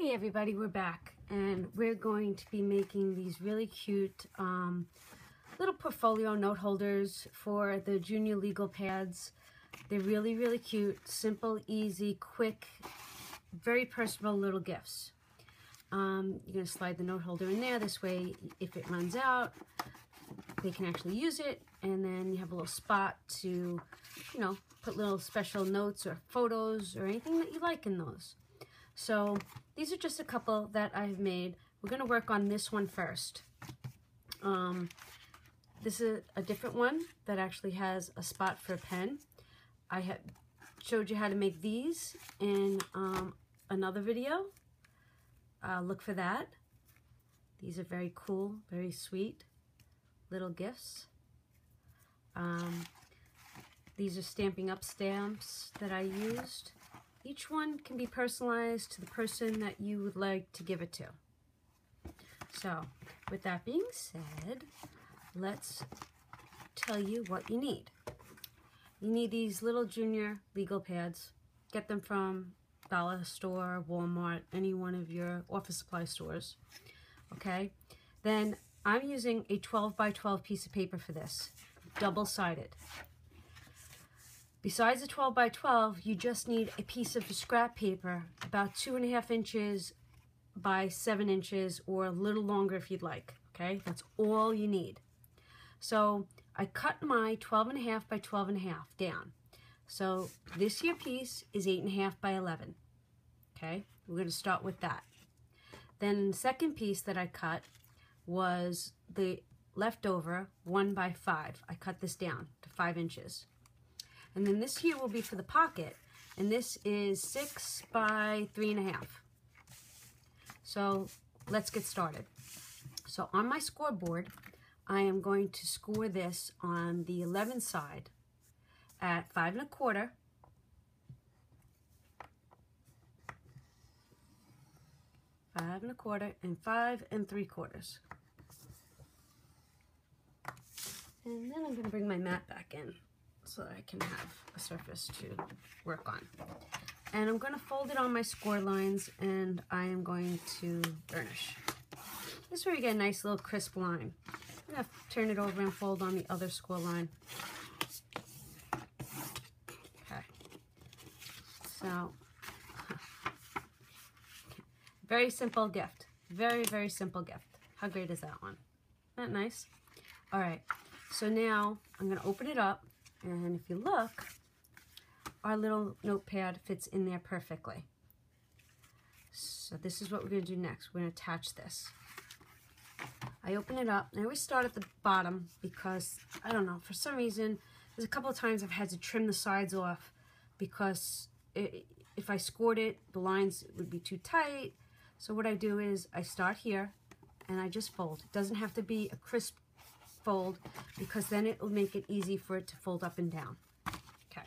Hey everybody, we're back and we're going to be making these really cute little portfolio note holders for the junior legal pads. They're really cute, simple, easy, quick, very personal little gifts. You're going to slide the note holder in there. This way, if it runs out, they can actually use it, and then you have a little spot to, you know, put little special notes or photos or anything that you like in those. So these are just a couple that I've made. We're going to work on this one first. This is a different one that actually has a spot for a pen. I had showed you how to make these in another video. Look for that. These are very cool, very sweet little gifts. These are Stampin' Up stamps that I used. Each one can be personalized to the person that you would like to give it to. So, with that being said, let's tell you what you need. You need these little junior legal pads. Get them from Dollar Store, Walmart, any one of your office supply stores. Okay? Then I'm using a 12 by 12 piece of paper for this, double-sided. Besides the 12 by 12, you just need a piece of scrap paper about 2.5 inches by 7 inches, or a little longer if you'd like. Okay, that's all you need. So I cut my 12.5 by 12.5 down. So this here piece is 8.5 by 11. Okay, we're going to start with that. Then the second piece that I cut was the leftover 1 by 5. I cut this down to 5 inches. And then this here will be for the pocket, and this is 6 by 3.5. So let's get started. So on my scoreboard, I am going to score this on the 11 side at 5 1/4, 5 1/4, and 5 3/4. And then I'm going to bring my mat back in so that I can have a surface to work on. And I'm going to fold it on my score lines, and I am going to burnish. This is where you get a nice little crisp line. I'm going to turn it over and fold on the other score line. Okay. So, very simple gift. Very simple gift. How great is that one? Isn't that nice? All right. So now I'm going to open it up. And if you look, our little notepad fits in there perfectly. So this is what we're going to do next. We're going to attach this. I open it up, and I always start at the bottom because, I don't know, for some reason, there's a couple of times I've had to trim the sides off because if I scored it, the lines would be too tight. So what I do is I start here, and I just fold. It doesn't have to be a crisp fold, because then it will make it easy for it to fold up and down. Okay,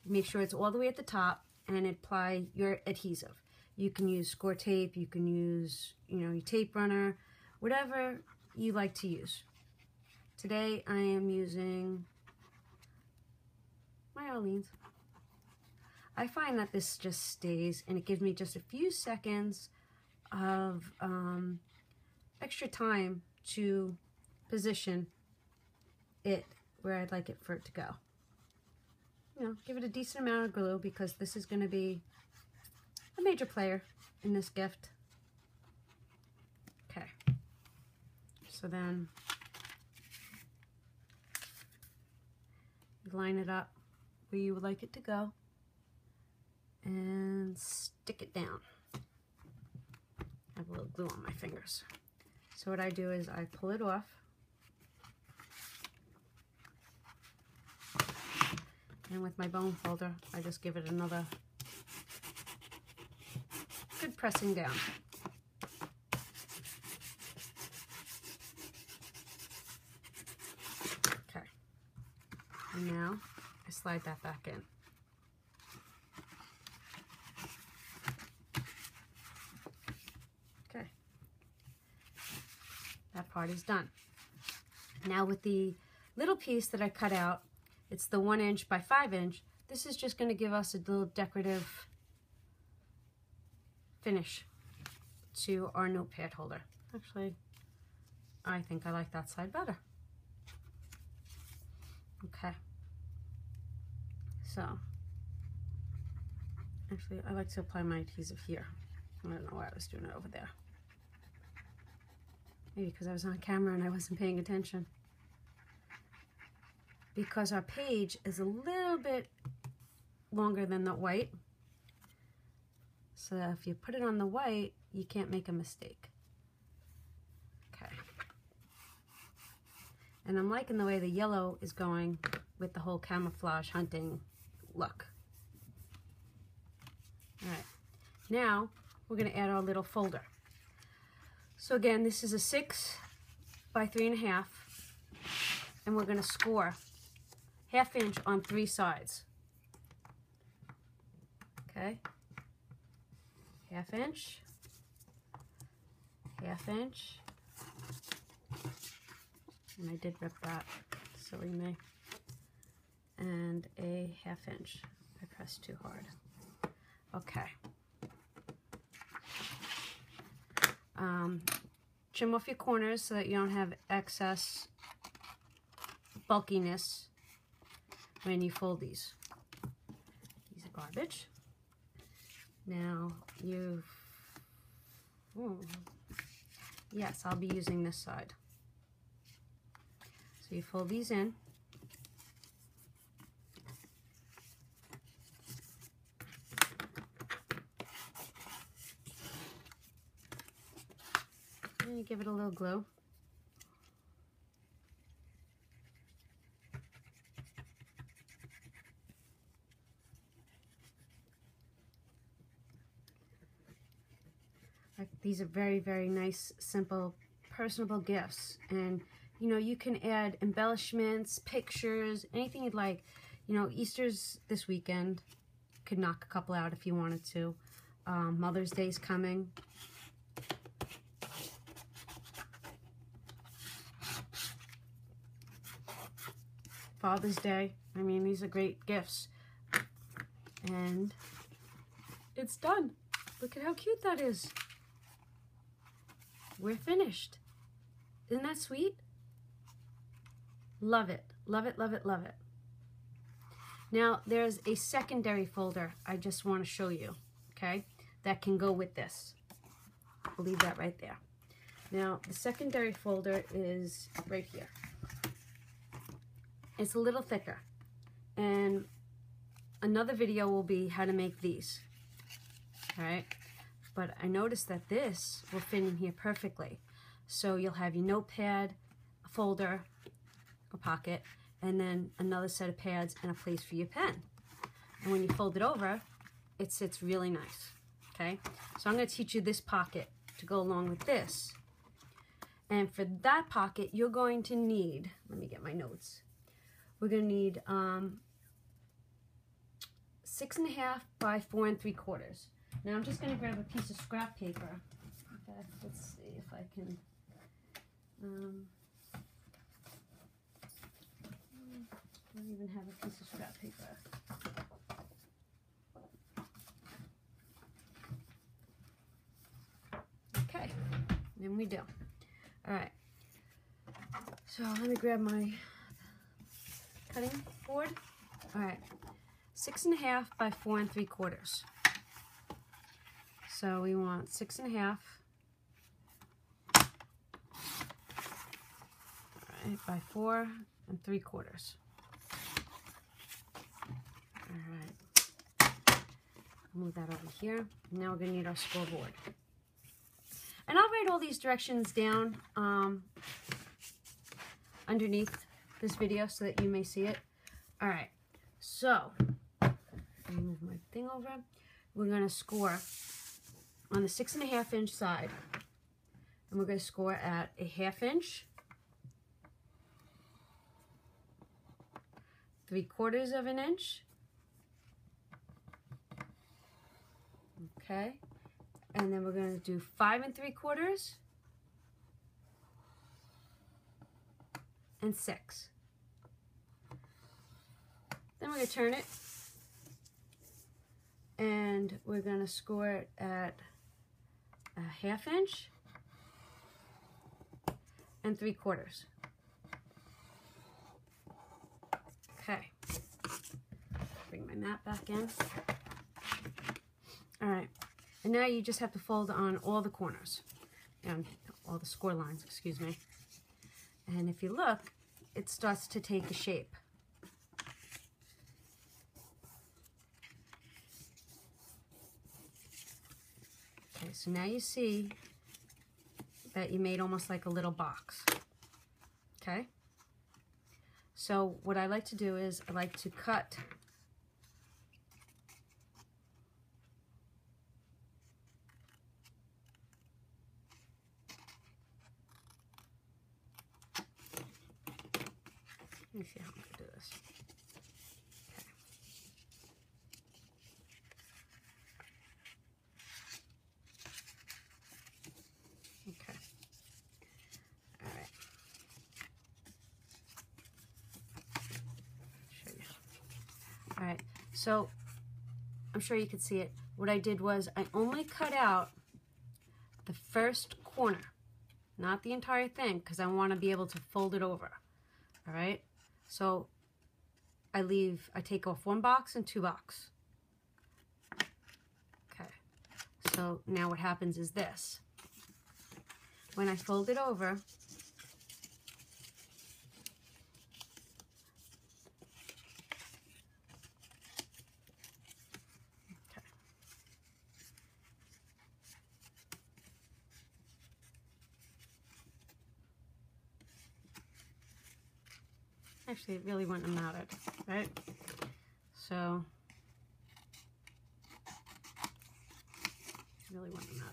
make sure it's all the way at the top, and apply your adhesive. You can use Scor tape, you can use, you know, your tape runner, whatever you like to use. Today I am using my Orleans. I find that this just stays, and it gives me just a few seconds of extra time to position it where I'd like it for it to go. You know, give it a decent amount of glue, because this is going to be a major player in this gift. Okay, so then line it up where you would like it to go and stick it down. I have a little glue on my fingers. So what I do is I pull it off, and with my bone folder, I just give it another good pressing down. Okay, and now I slide that back in. Okay, that part is done. Now with the little piece that I cut out, it's the 1 inch by 5 inch. This is just going to give us a little decorative finish to our notepad holder. Actually, I think I like that side better. Okay. So, actually, I like to apply my adhesive here. I don't know why I was doing it over there. Maybe because I was on camera and I wasn't paying attention. Because our page is a little bit longer than the white. So that if you put it on the white, you can't make a mistake. Okay. And I'm liking the way the yellow is going with the whole camouflage hunting look. All right. Now we're going to add our little folder. So again, this is a 6 by 3.5, and we're going to score 1/2 inch on 3 sides. Okay. 1/2 inch, 1/2 inch, and I did rip that, silly me, and a 1/2 inch. I pressed too hard. Okay. Trim off your corners so that you don't have excess bulkiness when you fold these. These are garbage. Now yes, I'll be using this side. So you fold these in. And you give it a little glue. These are very, very nice, simple, personable gifts. And, you know, you can add embellishments, pictures, anything you'd like. You know, Easter's this weekend. Could knock a couple out if you wanted to. Mother's Day's coming. Father's Day. I mean, these are great gifts. And it's done. Look at how cute that is. We're finished. Isn't that sweet? Love it. Love it, love it, love it. Now, there's a secondary folder I just want to show you, okay, that can go with this. I'll leave that right there. Now, the secondary folder is right here. It's a little thicker, and another video will be how to make these, all right? But I noticed that this will fit in here perfectly. So you'll have your notepad, a folder, a pocket, and then another set of pads and a place for your pen. And when you fold it over, it sits really nice, okay? So I'm gonna teach you this pocket to go along with this. And for that pocket, you're going to need, let me get my notes. We're gonna need 6.5 by 4 3/4. Now I'm just gonna grab a piece of scrap paper. Okay, let's see if I can, I don't even have a piece of scrap paper. Okay, then we do. All right, so let me grab my cutting board. All right, 6.5 by 4 3/4. So we want 6.5, all right, by 4 3/4. All right, move that over here. Now we're gonna need our scoreboard. And I'll write all these directions down underneath this video so that you may see it. All right, so move my thing over. We're gonna score on the 6.5 inch side, and we're gonna score at a 1/2 inch, 3/4 of an inch, okay, and then we're gonna do 5 3/4 and 6. Then we're gonna turn it, and we're gonna score it at 1/2 inch and 3/4. Okay, bring my mat back in. All right, and now you just have to fold on all the corners and all the score lines, excuse me. And if you look, it starts to take a shape. Okay, so now you see that you made almost like a little box. Okay? So what I like to do is I like to cut let me see how I'm going to do this. Okay. All right. Show you. All right. So I'm sure you could see it. What I did was I only cut out the first corner, not the entire thing, because I want to be able to fold it over. All right. So I take off 1 box and 2 box. Okay. So now what happens is this. When I fold it over, okay. Actually, it really wouldn't have mattered, right? So, it really wouldn't have mattered.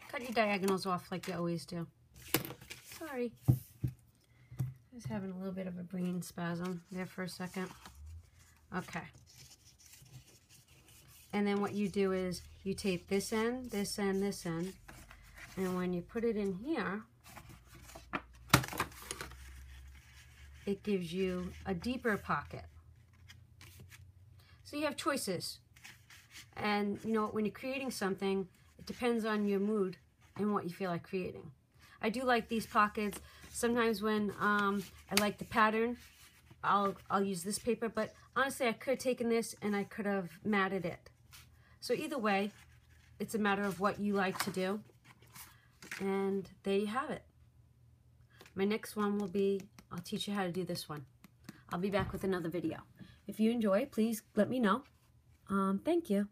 Cut your diagonals off like you always do. Sorry. I was having a little bit of a brain spasm there for a second. Okay. And then what you do is you tape this end, this end, this end, and when you put it in here, it gives you a deeper pocket. So you have choices. And you know, when you're creating something, it depends on your mood and what you feel like creating. I do like these pockets. Sometimes when I like the pattern, I'll use this paper, but honestly I could have taken this and I could have matted it. So either way, it's a matter of what you like to do. And there you have it. My next one will be, I'll teach you how to do this one. I'll be back with another video. If you enjoy, please let me know. Thank you.